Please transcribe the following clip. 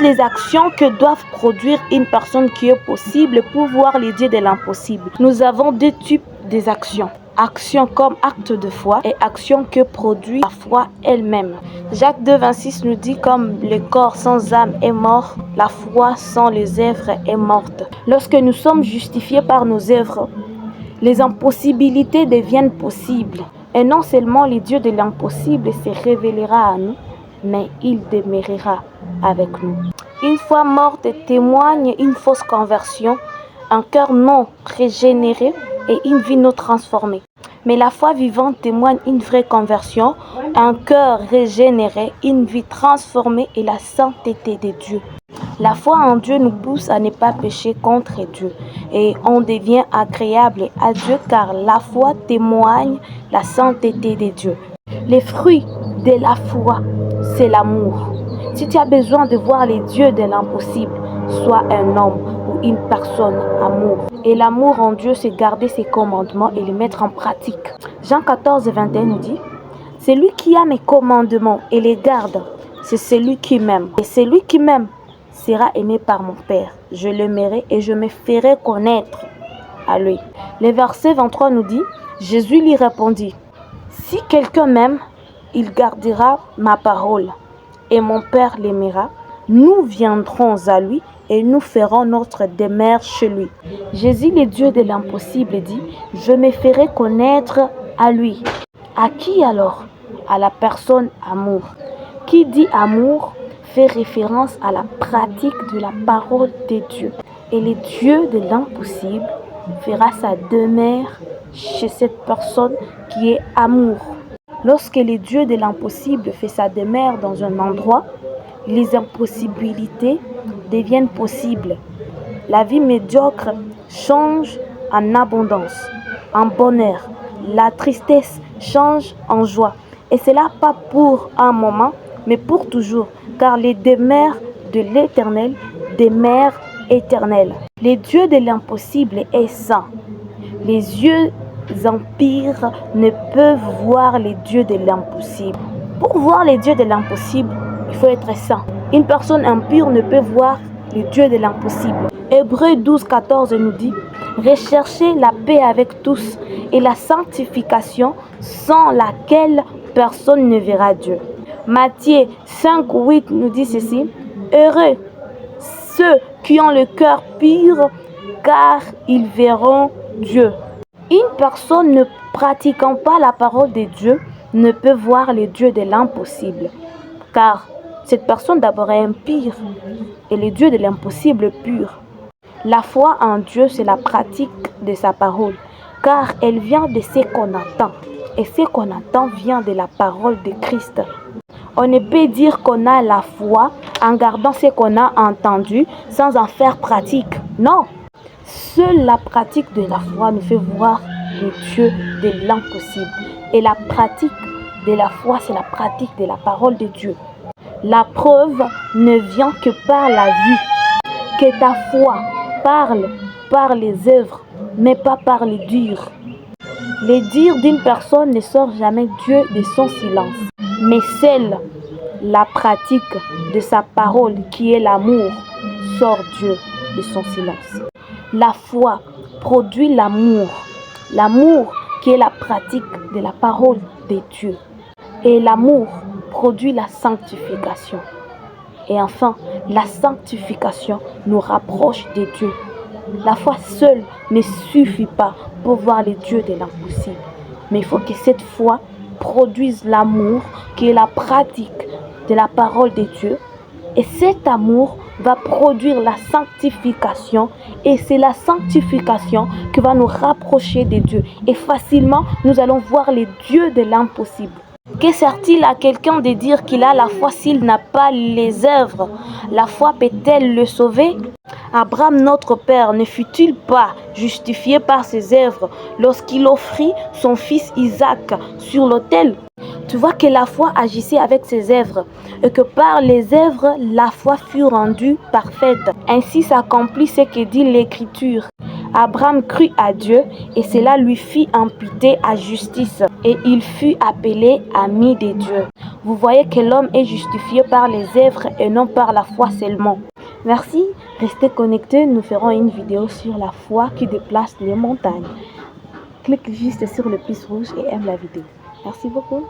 Les actions que doivent produire une personne qui est possible pour voir les dieux de l'impossible. Nous avons deux types des actions. Actions comme acte de foi et actions que produit la foi elle-même. Jacques 2,26 nous dit comme le corps sans âme est mort, la foi sans les œuvres est morte. Lorsque nous sommes justifiés par nos œuvres, les impossibilités deviennent possibles. Et non seulement le Dieu de l'impossible se révélera à nous, mais il demeurera avec nous. Une foi morte témoigne une fausse conversion, un cœur non régénéré et une vie non transformée. Mais la foi vivante témoigne une vraie conversion, un cœur régénéré, une vie transformée et la sainteté de Dieu. La foi en Dieu nous pousse à ne pas pécher contre Dieu et on devient agréable à Dieu car la foi témoigne la sainteté de Dieu. Les fruits de la foi, c'est l'amour. Si tu as besoin de voir les dieux de l'impossible, sois un homme ou une personne amour. Et l'amour en Dieu, c'est garder ses commandements et les mettre en pratique. Jean 14,21 nous dit, « Celui qui a mes commandements et les garde, c'est celui qui m'aime. Et celui qui m'aime sera aimé par mon Père. Je l'aimerai et je me ferai connaître à lui. » Le verset 23 nous dit, Jésus lui répondit, « Si quelqu'un m'aime, il gardera ma parole. Et mon Père l'aimera, nous viendrons à lui et nous ferons notre demeure chez lui. » Jésus, le Dieu de l'impossible, dit, « Je me ferai connaître à lui. » À qui alors? À la personne amour. Qui dit amour fait référence à la pratique de la parole de Dieu. Et le Dieu de l'impossible fera sa demeure chez cette personne qui est amour. Lorsque le Dieu de l'impossible fait sa demeure dans un endroit, les impossibilités deviennent possibles. La vie médiocre change en abondance, en bonheur. La tristesse change en joie. Et cela pas pour un moment, mais pour toujours, car les demeures de l'Éternel demeurent éternelles. Le Dieu de l'impossible est saint. Les yeux impurs ne peuvent voir les dieux de l'impossible. Pour voir les dieux de l'impossible, il faut être saint. Une personne impure ne peut voir les dieux de l'impossible. Hébreux 12,14 nous dit, « Recherchez la paix avec tous et la sanctification sans laquelle personne ne verra Dieu. » Matthieu 5,8 nous dit ceci, « Heureux ceux qui ont le cœur pur, car ils verront Dieu. » Une personne ne pratiquant pas la parole de Dieu ne peut voir les dieux de l'impossible, car cette personne d'abord est impure et les dieux de l'impossible pur. La foi en Dieu, c'est la pratique de sa parole, car elle vient de ce qu'on entend, et ce qu'on entend vient de la parole de Christ. On ne peut dire qu'on a la foi en gardant ce qu'on a entendu sans en faire pratique. Non! Seule la pratique de la foi nous fait voir le Dieu de l'impossible. Et la pratique de la foi, c'est la pratique de la parole de Dieu. La preuve ne vient que par la vue. Que ta foi parle par les œuvres, mais pas par les dires. Les dires d'une personne ne sort jamais Dieu de son silence, mais seule la pratique de sa parole, qui est l'amour, sort Dieu de son silence. La foi produit l'amour. L'amour qui est la pratique de la parole de Dieu. Et l'amour produit la sanctification. Et enfin, la sanctification nous rapproche de Dieu. La foi seule ne suffit pas pour voir les dieux de l'impossible. Mais il faut que cette foi produise l'amour qui est la pratique de la parole de Dieu. Et cet amour va produire la sanctification. Et c'est la sanctification qui va nous rapprocher de Dieu. Et facilement, nous allons voir les dieux de l'impossible. Que sert-il à quelqu'un de dire qu'il a la foi s'il n'a pas les œuvres? La foi peut-elle le sauver? Abraham, notre père, ne fut-il pas justifié par ses œuvres lorsqu'il offrit son fils Isaac sur l'autel? Tu vois que la foi agissait avec ses œuvres et que par les œuvres, la foi fut rendue parfaite. Ainsi s'accomplit ce que dit l'Écriture. Abraham crut à Dieu et cela lui fit imputer à justice et il fut appelé ami de Dieu. Vous voyez que l'homme est justifié par les œuvres et non par la foi seulement. Merci, restez connectés, nous ferons une vidéo sur la foi qui déplace les montagnes. Clique juste sur le pouce rouge et aime la vidéo. Merci beaucoup.